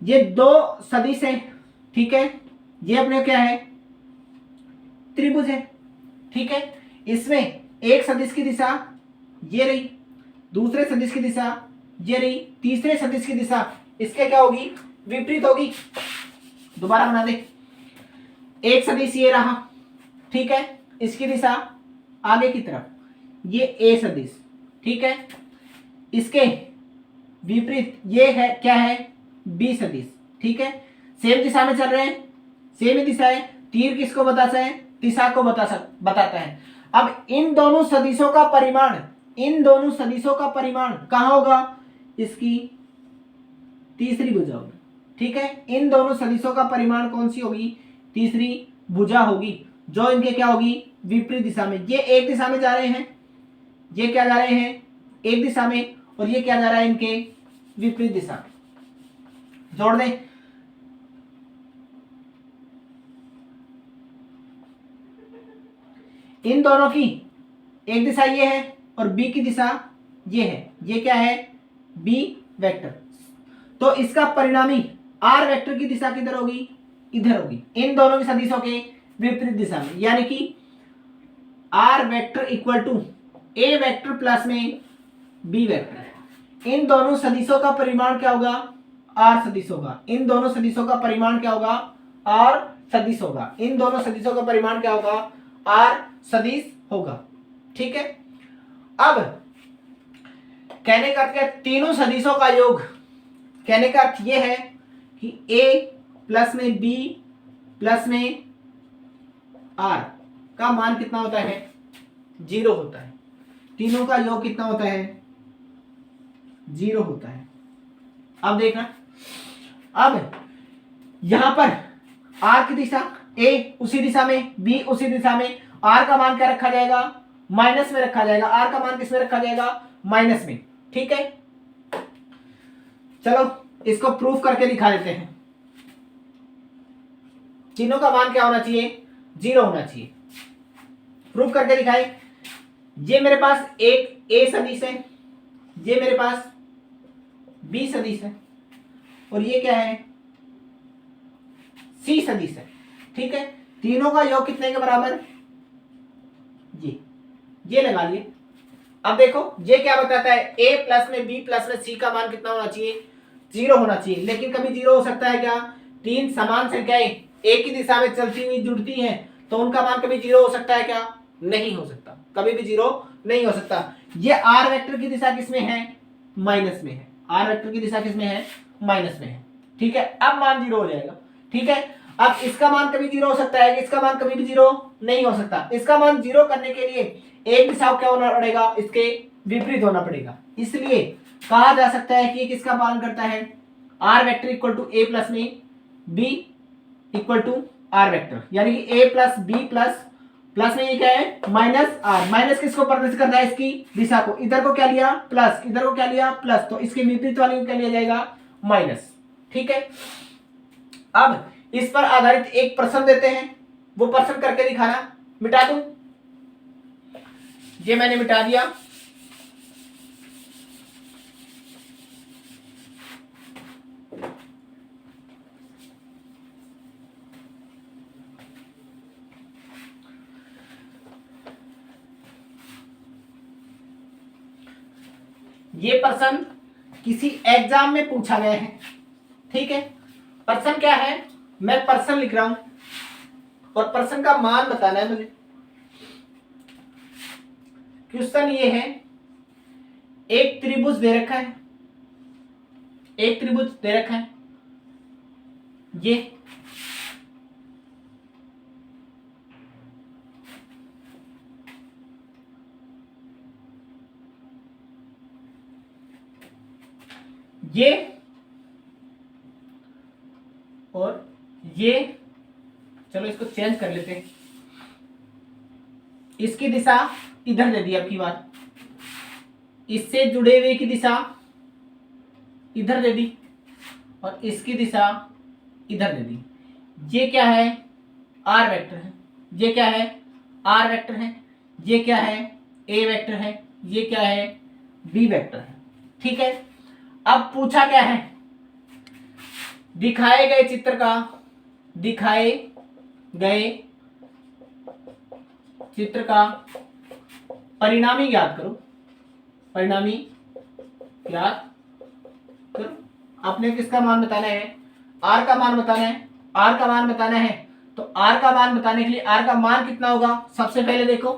ये दो सदिश है, ठीक है। ये अपने क्या है? त्रिभुज है, ठीक है। इसमें एक सदिश की दिशा ये रही, दूसरे सदिश की दिशा ये रही, तीसरे सदिश की दिशा इसके क्या होगी? विपरीत होगी। दोबारा बना दे। एक सदिश ये रहा, ठीक है, इसकी दिशा आगे की तरफ, ये ए सदिश, ठीक है। इसके विपरीत ये है क्या है? बी सदिश, ठीक है। सेम दिशा में चल रहे हैं, सेम ही दिशा है। तीर किसको बताता है? दिशा को बताता है। अब इन दोनों सदिशों का परिमाण कहां होगा? इसकी तीसरी भुजा होगी, ठीक है। इन दोनों सदिशों का परिमाण कौन सी होगी? तीसरी भुजा होगी, जो इनके क्या होगी? विपरीत दिशा में। ये एक दिशा में जा रहे हैं, ये क्या जा रहे हैं? एक दिशा में, और ये क्या जा रहा है? इनके विपरीत दिशा। जोड़ दें। इन दोनों की एक दिशा ये है और बी की दिशा ये है। ये क्या है? B vector. तो इसका परिणामी आर वेक्टर की दिशा किधर होगी, इधर होगी, इन दोनों की सदिशों के विपरीत दिशा में, यानी कि r vector equal to a vector plus में बी वेक्टर। इन दोनों सदिशों का परिमाण क्या होगा, आर सदिश होगा। इन दोनों सदिशों का परिमाण क्या होगा, आर सदिश होगा। इन दोनों सदिशों का परिमाण क्या होगा, आर सदिश होगा। ठीक है, अब कहने का अर्थ क्या, तीनों सदिशों का योग, कहने का अर्थ यह है कि a प्लस में b प्लस में r का मान कितना होता है, 0 होता है। तीनों का योग कितना होता है, 0 होता है। अब देखना, अब यहां पर r की दिशा a उसी दिशा में, b उसी दिशा में, r का मान क्या रखा जाएगा, माइनस में रखा जाएगा। r का मान किस में रखा जाएगा, माइनस में। ठीक है, चलो इसको प्रूफ करके दिखा देते हैं। तीनों का मान क्या होना चाहिए, 0 होना चाहिए। प्रूफ करके दिखाए। ये मेरे पास एक a सदिश है, ये मेरे पास b सदिश है, और ये क्या है, c सदिश है। ठीक है, तीनों का योग कितने के बराबर, ये लगा लिए। अब देखो ये क्या बताता है, a प्लस में b प्लस में c का मान कितना होना चाहिए, 0 होना चाहिए। लेकिन कभी 0 हो सकता है क्या, तीन समान संख्याएं एक ही दिशा में चलती हुई जुड़ती हैं, तो उनका मान कभी 0 हो सकता है क्या, नहीं हो सकता, कभी भी 0 नहीं हो सकता। ये r वेक्टर की दिशा किसमें है, माइनस में है। r वेक्टर की दिशा किसमें है, माइनस में है। ठीक है, अब मान 0 हो जाएगा। ठीक है, अब इसका मान कभी 0 हो सकता है, इसका मान कभी भी 0 नहीं हो सकता। इसका मान 0 करने के लिए एक दिशा क्या होना पड़ेगा, इसके विपरीत होना पड़ेगा। इसलिए कहा जा सकता है कि किसका पालन करता है, r vector equal to a plus में b equal to r vector, यानी कि a plus b plus plus में ये क्या है, माइनस r। माइनस किसको प्रदर्शित करता है, इसकी दिशा को। इधर को क्या लिया, प्लस, इधर को क्या लिया, प्लस, तो इसके विपरीत वाले को क्या लिया जाएगा, माइनस। ठीक है, अब इस पर आधारित एक प्रश्न देते हैं, वो प्रश्न करके दिखाना। मिटा दूं, ये मैंने मिटा दिया। ये प्रश्न किसी एग्जाम में पूछा गया है। ठीक है, प्रश्न क्या है, मैं प्रश्न लिख रहा हूं और प्रश्न का मान बताना है मुझे। क्वेश्चन ये है, एक त्रिभुज दे रखा है, एक त्रिभुज दे रखा है, ये और ये, चलो इसको चेंज कर लेते हैं। इसकी दिशा इधर दे दी, अब की बात, इससे जुड़े हुए की दिशा इधर दे दी, और इसकी दिशा इधर दे दी। ये क्या है, आर वेक्टर है, ये क्या है, आर वेक्टर है, ये क्या है, ए वेक्टर है, ये क्या है, बी वेक्टर है। ठीक है, अब पूछा क्या है, दिखाए गए चित्र का, दिखाए गए चित्र का परिणामी ज्ञात करो, परिणामी ज्ञात करो। आपने किसका मान बताना है, आर का मान बताना है, आर का मान बताना है। तो आर का मान बताने के लिए आर का मान कितना होगा, सबसे पहले देखो,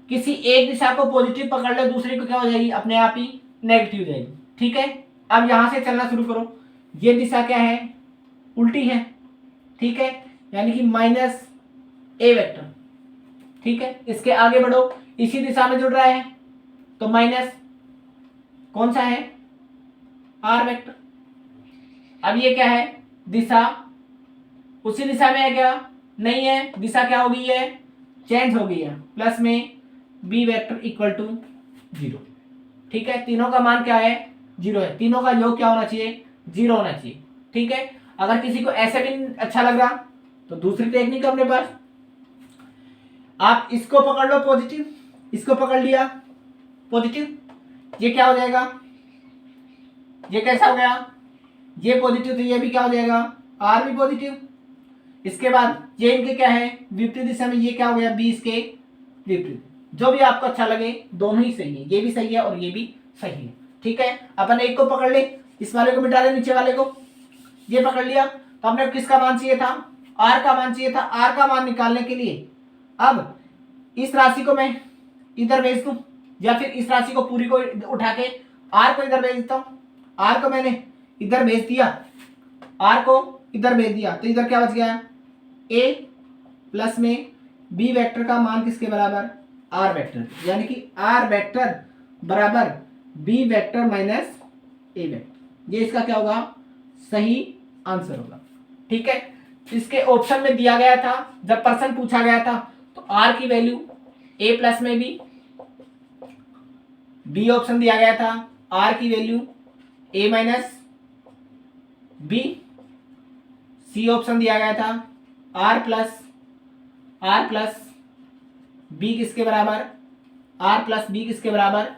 किसी एक दिशा को पॉजिटिव पकड़ लो, दूसरी को क्या हो जाएगी, अपने आप ही नेगेटिव हो जाएगी। ठीक है, अब यहां से चलना शुरू करो। ये दिशा क्या है, उल्टी है। ठीक है, यानी कि माइनस ए वेक्टर। ठीक है, इसके आगे बढ़ो, इसी दिशा में जुड़ रहा है, तो माइनस कौन सा है, आर वेक्टर। अब ये क्या है, दिशा उसी दिशा में है क्या, नहीं है, दिशा क्या हो गई है, चेंज हो गई है, प्लस में बी वेक्टर इक्वल टू 0। ठीक है, तीनों का मान क्या है, 0 है। तीनों का योग क्या होना चाहिए, 0 होना चाहिए। ठीक है, अगर किसी को ऐसे भी अच्छा लग रहा तो दूसरी टेक्निक अपने पास, आप इसको पकड़ लो पॉजिटिव, इसको पकड़ लिया पॉजिटिव, ये क्या हो जाएगा, ये कैसा हो गया, ये पॉजिटिव, तो ये भी क्या हो जाएगा, आर भी पॉजिटिव। इसके बाद ये इनके क्या है, विपरीत दिशा में, ये क्या हो गया, बी इसके विपरीत। जो भी आपको अच्छा लगे, दोनों ही सही है, ये भी सही है और ये भी सही है। ठीक है, अपन एक को पकड़ ले, इस वाले को मिटा ले, नीचे वाले को, ये पकड़ लिया। तो हमने किसका मान चाहिए था, आर का मान चाहिए था। आर का मान निकालने के लिए अब इस राशि को मैं इधर भेज दूं, या फिर इस राशि को पूरी को उठा के आर को इधर भेज देता हूं। आर को मैंने इधर भेज दिया, आर को इधर भेज दिया, तो इधर क्या बच गया, ए प्लस में बी वेक्टर का मान किसके बराबर, आर वेक्टर, यानी कि आर वेक्टर बराबर बी वेक्टर माइनस ए वेक्टर। ये इसका क्या होगा, सही आंसर होगा। ठीक है, इसके ऑप्शन में दिया गया था, जब प्रश्न पूछा गया था, तो आर की वैल्यू ए प्लस में बी ऑप्शन दिया गया था, आर की वैल्यू ए माइनस बी, सी ऑप्शन दिया गया था आर प्लस बी किसके बराबर, आर प्लस बी किसके बराबर,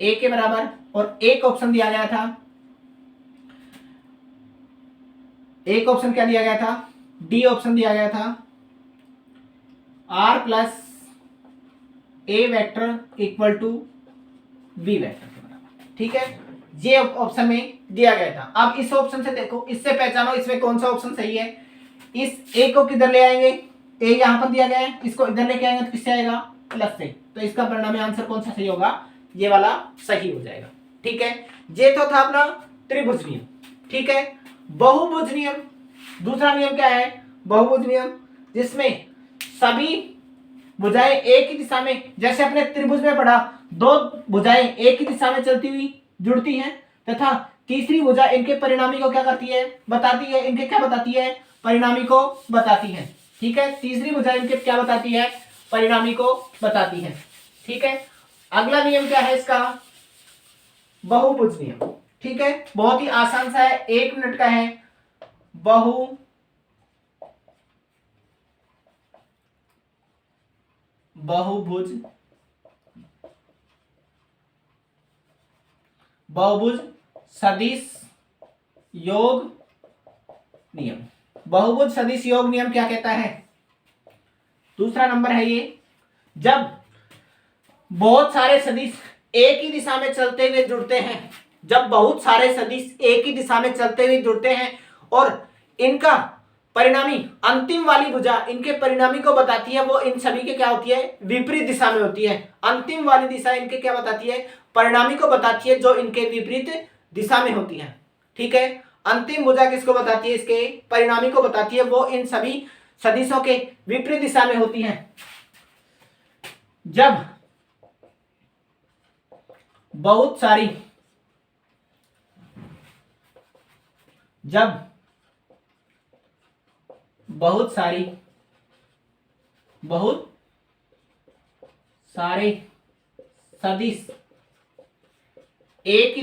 ए के बराबर। और एक ऑप्शन दिया गया था, एक ऑप्शन क्या दिया गया था, डी ऑप्शन दिया गया था, r plus a vector equal to b vector के बराबर। ठीक है, ये ऑप्शन में दिया गया था। अब इस ऑप्शन से देखो, इससे पहचानो इसमें कौन सा ऑप्शन सही है। इस ए को किधर ले आएंगे, ए यहां पर दिया गया है, इसको इधर लेके आएंगे तो किससे आएगा, प्लस से। तो इसका परिणामी आंसर कौन सा सही होगा, ये वाला सही हो जाएगा। ठीक है, ये तो था अपना त्रिभुज नियम। ठीक है, बहुभुज नियम, दूसरा नियम क्या है, बहुभुज नियम, जिसमें सभी भुजाएं एक ही दिशा में, जैसे अपने त्रिभुज में पढ़ा, दो भुजाएं एक ही दिशा में चलती हुई जुड़ती हैं, तथा तीसरी भुजा इनके परिणामी को क्या करती है, बताती है, इनके क्या बताती है, परिणामी को बताती है। ठीक है, तीसरी भुजा इनके क्या बताती है, परिणामी को बताती है। ठीक है, अगला नियम क्या है इसका, बहुभुज नियम। ठीक है, बहुत ही आसान सा है, 1 मिनट का है। बहुभुज सदिश योग नियम। बहुभुज सदिश योग नियम क्या कहता है, दूसरा नंबर है ये, जब बहुत सारे सदिश एक ही दिशा में चलते हुए जुड़ते हैं, जब बहुत सारे सदिश एक ही दिशा में चलते हुए जुड़ते हैं और इनका परिणामी अंतिम वाली भुजा इनके परिणामी को बताती है, वो इन सभी के क्या होती है, विपरीत दिशा में होती है। अंतिम वाली दिशा इनके क्या बताती है, परिणामी को बताती है, जो इनके विपरीत दिशा में होती है। ठीक है, अंतिम भुजा किसको बताती है, इसके परिणामी को बताती है, वो इन सभी सदिशों के विपरीत दिशा में होती है। जब बहुत सारे सदिश एक ही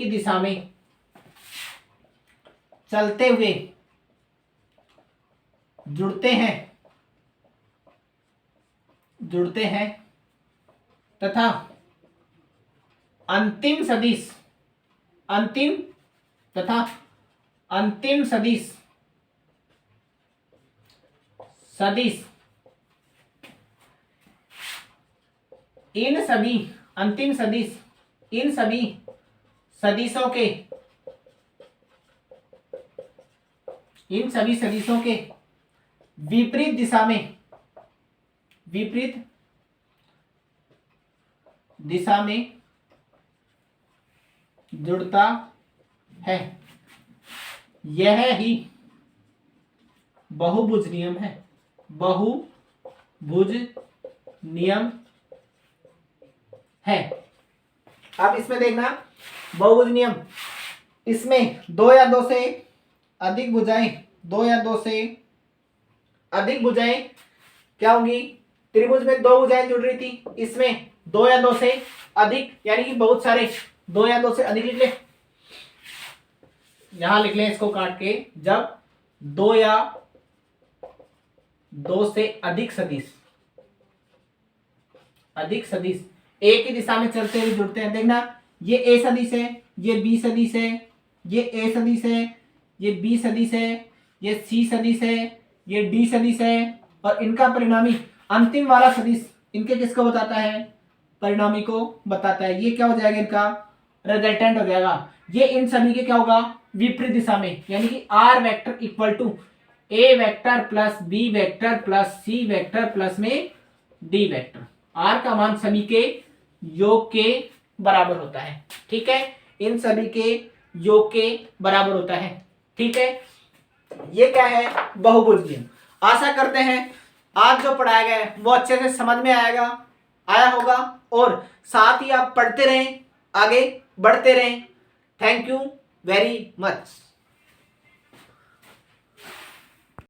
दिशा में चलते हुए जुड़ते हैं तथा अंतिम सदिश इन सभी सदिशों के विपरीत दिशा में जुड़ता है, यह ही बहुभुज नियम है। बहुभुज नियम है। अब इसमें देखना, बहुभुज नियम, इसमें दो या दो से अधिक भुजाएं क्या होंगी, त्रिभुज में दो भुजाएं जुड़ रही थी, इसमें दो या दो से अधिक, यानी कि बहुत सारे, दो या दो से अधिक लिख ले, यहां लिख ले इसको काट के, जब दो या दो से अधिक सदिश एक ही दिशा में चलते हुए जुड़ते हैं। देखना, ये ए सदिश है, ये बी सदिश है, ये ए सदिश है, ये बी सदिश है, ये सी सदिश है, ये डी सदिश है, और इनका परिणामी अंतिम वाला सदिश इनके किसको बताता है? परिणामी को बताता है। ये क्या हो जाएगा? इनका रिजल्टेंट हो जाएगा। ये इन सभी के क्या होगा? विपरीत दिशा में, यानी कि r vector equal to a vector plus b vector plus c vector plus में डी वेक्टर। आर का मान सभी के योग के बराबर होता है। ठीक है, इन सभी के योग के बराबर होता है। ठीक है, ये क्या है? बहुभुज नियम। आशा करते हैं आज जो पढ़ाया गया है वो अच्छे से समझ में आया होगा, और साथ ही आप पढ़ते रहें, आगे बढ़ते रहें। Thank you very much.